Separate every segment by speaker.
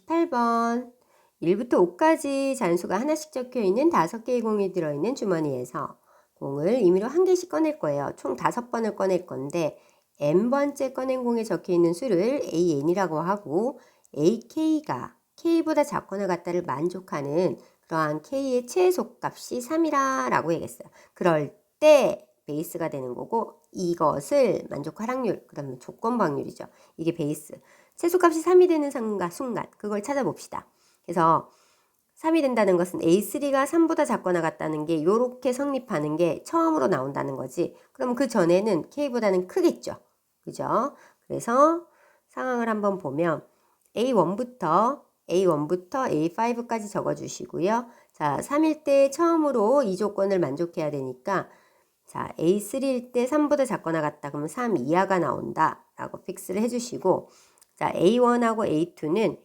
Speaker 1: 18번 1부터 5까지 잔수가 하나씩 적혀 있는 5개의 공이 들어있는 주머니에서 공을 임의로 한 개씩 꺼낼 거예요. 총 5번을 꺼낼 건데 n번째 꺼낸 공에 적혀 있는 수를 AN이라고 하고 AK가 K보다 작거나 같다를 만족하는 그러한 K의 최소값이 3이라 라고 얘기했어요. 그럴 때 베이스가 되는 거고 이것을 만족할 확률, 그러면 조건부 확률이죠. 이게 베이스. 최소값이 3이 되는 순간 그걸 찾아봅시다. 그래서 3이 된다는 것은 A3가 3보다 작거나 같다는 게 이렇게 성립하는 게 처음으로 나온다는 거지. 그럼 그 전에는 K보다는 크겠죠. 그죠? 그래서 상황을 한번 보면 A1부터 A5까지 적어주시고요. 자, 3일 때 처음으로 이 조건을 만족해야 되니까 자, A3일 때 3보다 작거나 같다. 그러면 3 이하가 나온다. 라고 픽스를 해주시고 자, A1하고 A2는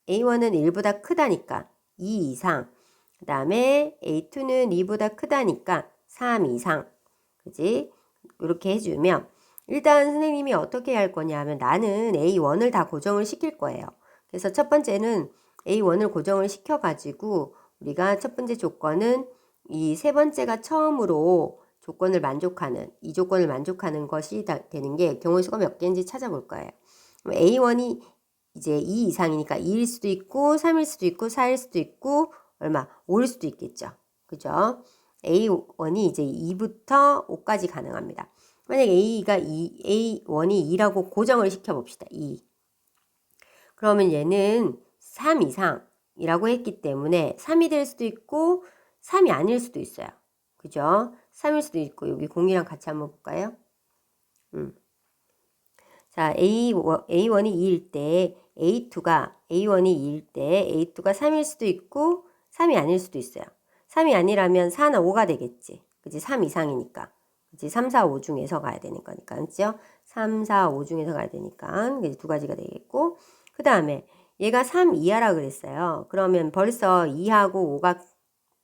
Speaker 1: 1보다 크다니까 2 이상. 그 다음에 A2는 2보다 크다니까 3 이상. 그지? 이렇게 해주면 일단 선생님이 어떻게 할 거냐 하면 나는 A1을 다 고정을 시킬 거예요. 그래서 첫 번째는 A1을 고정을 시켜가지고 우리가 첫 번째 조건은 이 세 번째가 처음으로 이 조건을 만족하는 것이 되는 게 경우의 수가 몇 개인지 찾아볼 거예요. A1이 이제 2 이상이니까 2일 수도 있고 3일 수도 있고 4일 수도 있고 5일 수도 있겠죠. 그죠? A1이 이제 2부터 5까지 가능합니다. 만약 A1이 2라고 고정을 시켜봅시다. 2. 그러면 얘는 3 이상이라고 했기 때문에 3이 될 수도 있고 3이 아닐 수도 있어요. 그죠? 3일 수도 있고 여기 0이랑 같이 한번 볼까요? 자, A1이 2일 때 A2가 3일 수도 있고 3이 아닐 수도 있어요. 3이 아니라면 4나 5가 되겠지. 그치? 3 이상이니까. 그치? 3, 4, 5 중에서 가야 되는 거니까. 그죠? 3, 4, 5 중에서 가야 되니까. 두 가지가 되겠고. 그 다음에 얘가 3 이하라 그랬어요. 그러면 벌써 2하고 5가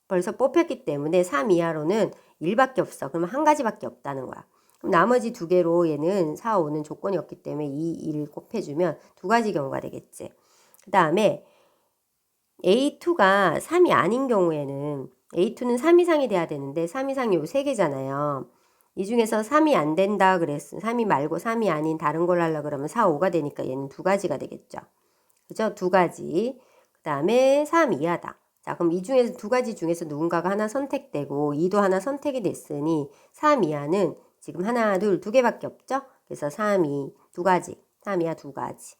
Speaker 1: 벌써 뽑혔기 때문에 3 이하로는 1밖에 없어. 그러면 한 가지밖에 없다는 거야. 그럼 나머지 두 개로 얘는 4, 5는 조건이 없기 때문에 2, 1 곱해주면 두 가지 경우가 되겠지. 그 다음에 A2가 3이 아닌 경우에는 A2는 3 이상이 돼야 되는데 3 이상이 요 세 개잖아요. 이 중에서 3이 안 된다 그랬어. 3이 말고 3이 아닌 다른 걸 하려고 그러면 4, 5가 되니까 얘는 두 가지가 되겠죠. 그죠? 두 가지. 그 다음에 3 이하다. 자, 그럼 이 중에서 두 가지 중에서 누군가가 하나 선택되고 2도 하나 선택이 됐으니 3 이하는 지금 하나, 둘, 두 개밖에 없죠? 그래서 3, 2, 두 가지. 3 이하 두 가지.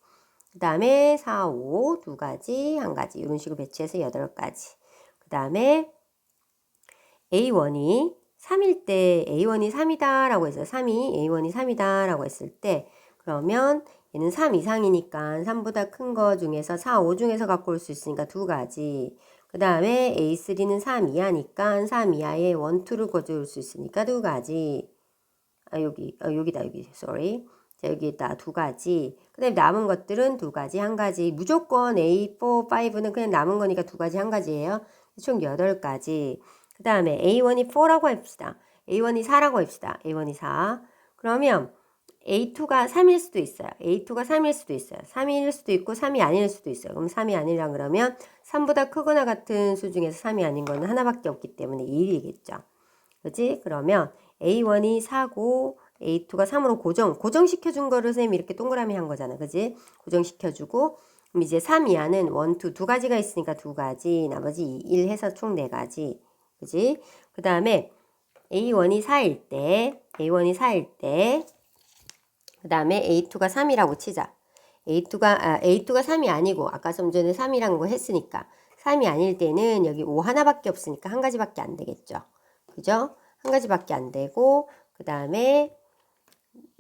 Speaker 1: 그 다음에 4, 5, 두 가지, 한 가지. 이런 식으로 배치해서 8가지. 그 다음에 A1이 3일 때 A1이 3이다 라고 했어요. A1이 3이다 라고 했을 때 그러면 얘는 3 이상이니까 3보다 큰 거 중에서 4, 5 중에서 갖고 올 수 있으니까 두 가지. 그 다음에 A3는 3 이하니까 3 이하에 1, 2를 가져올 수 있으니까 두 가지. 여기다, sorry. 자, 여기다 두 가지. 그 다음에 남은 것들은 두 가지, 한 가지. 무조건 A4, 5는 그냥 남은 거니까 두 가지, 한 가지예요. 총 8가지. 그 다음에 A1이 4라고 합시다. A1이 4라고 합시다. A1이 4. 그러면 A2가 3일 수도 있어요. A2가 3일 수도 있어요. 3일 수도 있고 3이 아닐 수도 있어요. 그럼 3이 아니라 그러면 3보다 크거나 같은 수 중에서 3이 아닌 거는 하나밖에 없기 때문에 1이겠죠. 그지? 그러면 A1이 4고 A2가 3으로 고정시켜준 거를 선생님이 이렇게 동그라미 한 거잖아. 그지? 고정시켜주고 그럼 이제 3 이하는 1, 2, 두 가지가 있으니까 두 가지, 나머지 1 해서 총 4가지. 그지? 그 다음에 A1이 4일 때, 그 다음에 A2가 3이라고 치자. A2가 3이 아니고, 아까 좀 전에 3이라는 거 했으니까, 3이 아닐 때는 여기 5 하나밖에 없으니까 한 가지밖에 안 되겠죠. 그죠? 한 가지밖에 안 되고, 그 다음에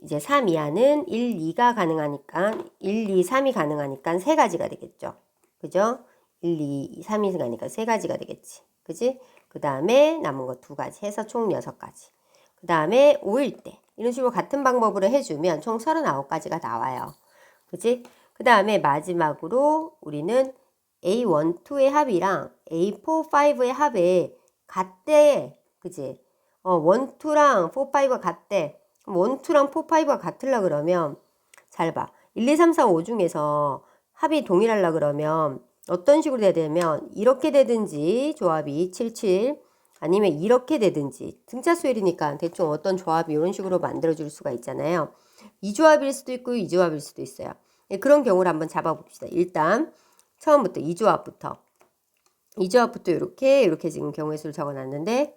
Speaker 1: 이제 3 이하는 1, 2가 가능하니까, 1, 2, 3이 가능하니까 세 가지가 되겠죠. 그죠? 1, 2, 3이 가니까 세 가지가 되겠지. 그지? 그 다음에 남은 거 두 가지 해서 총 6가지. 그 다음에 5일 때. 이런 식으로 같은 방법으로 해주면 총 39가지가 나와요. 그지? 그 다음에 마지막으로 우리는 A1, 2의 합이랑 A4, 5의 합에 같대. 그지? 1, 2랑 4, 5가 같대. 그럼 1, 2랑 4, 5가 같으려 그러면 잘 봐. 1, 2, 3, 4, 5 중에서 합이 동일하려 그러면 어떤 식으로 돼야 되냐면 이렇게 되든지 조합이 77 아니면 이렇게 되든지 등차수열이니까 대충 어떤 조합이 이런 식으로 만들어줄 수가 있잖아요. 이 조합일 수도 있고 이 조합일 수도 있어요. 그런 경우를 한번 잡아봅시다. 일단 처음부터 이 조합부터 이렇게 지금 경우의 수를 적어놨는데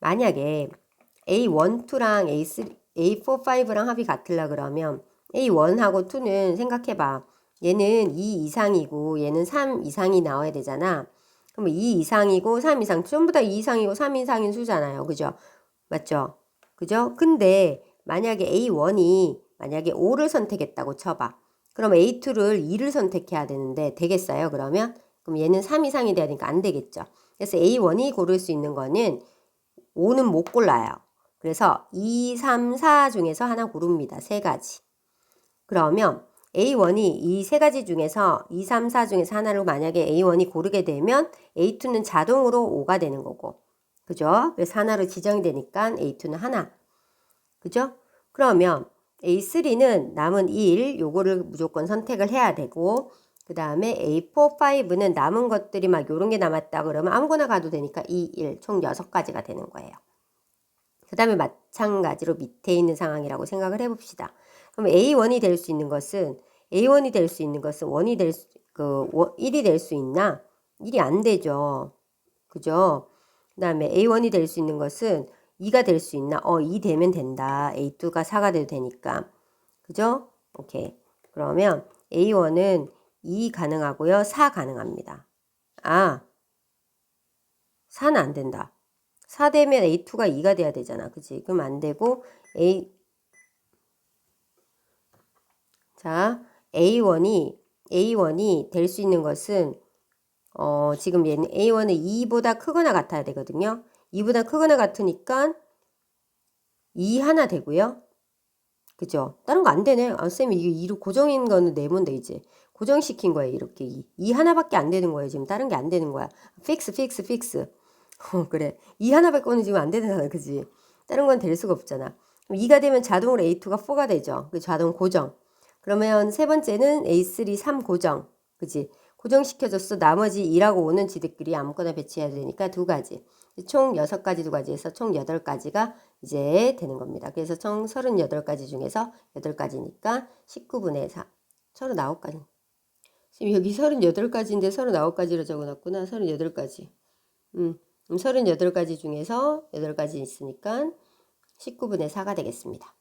Speaker 1: 만약에 A1, 2랑 A3, A4, 5랑 합이 같으려 그러면 A1하고 2는 생각해봐. 얘는 2 이상이고 얘는 3 이상이 나와야 되잖아. 그럼 2 이상이고 3 이상 전부 다 2 이상이고 3 이상인 수잖아요. 그죠? 맞죠? 그죠? 근데 만약에 A1이 만약에 5를 선택했다고 쳐봐. 그럼 A2를 2를 선택해야 되는데 되겠어요? 그럼 얘는 3 이상이 돼야 되니까 안 되겠죠. 그래서 A1이 고를 수 있는 거는 5는 못 골라요. 그래서 2, 3, 4 중에서 하나 고릅니다. 세 가지. 그러면 A1이 이 세 가지 중에서 2, 3, 4 중에서 하나를 만약에 A1이 고르게 되면 A2는 자동으로 5가 되는 거고. 그죠? 그래서 하나로 지정이 되니까 A2는 하나. 그죠? 그러면 A3는 남은 1, 요거를 무조건 선택을 해야 되고, 그 다음에 A4, 5는 남은 것들이 막 요런 게 남았다 그러면 아무거나 가도 되니까 2, 1, 총 6가지가 되는 거예요. 그 다음에 마찬가지로 밑에 있는 상황이라고 생각을 해봅시다. 그럼 A1이 될 수 있는 것은, A1이 될 수 있는 것은 1이 될 수 있나? 1이 안 되죠. 그죠? 그 다음에 A1이 될 수 있는 것은 2가 될 수 있나? 2 되면 된다. A2가 4가 돼도 되니까. 그죠? 오케이. 그러면 A1은 2 가능하고요. 4 가능합니다. 4는 안 된다. 4 되면 A2가 2가 돼야 되잖아. 그치? 그럼 안 되고, A1이 될 수 있는 것은, 지금 얘는 A1은 2보다 크거나 같아야 되거든요. 2보다 크거나 같으니까 2 하나 되고요. 그죠? 다른 거 안 되네. 쌤이 이게 2로 고정인 거는 내면 돼, 이제. 고정시킨 거예요, 이렇게. 2 하나밖에 안 되는 거예요, 지금. 다른 게 안 되는 거야. 픽스. 그래. 2 하나밖에는 지금 안 되잖아, 그지? 다른 건 될 수가 없잖아. 2가 되면 자동으로 A2가 4가 되죠. 그 자동 고정. 그러면 세 번째는 A3, 3 고정. 그지? 고정시켜줬어. 나머지 2라고 오는 지들끼리 아무거나 배치해야 되니까 두 가지. 총 6가지 두 가지에서 총 8가지가 이제 되는 겁니다. 그래서 총 38가지 중에서 8가지니까 19분의 4. 39가지. 지금 여기 38가지인데 39가지로 적어놨구나. 38가지. 38가지 중에서 8가지 있으니까 19분의 4가 되겠습니다.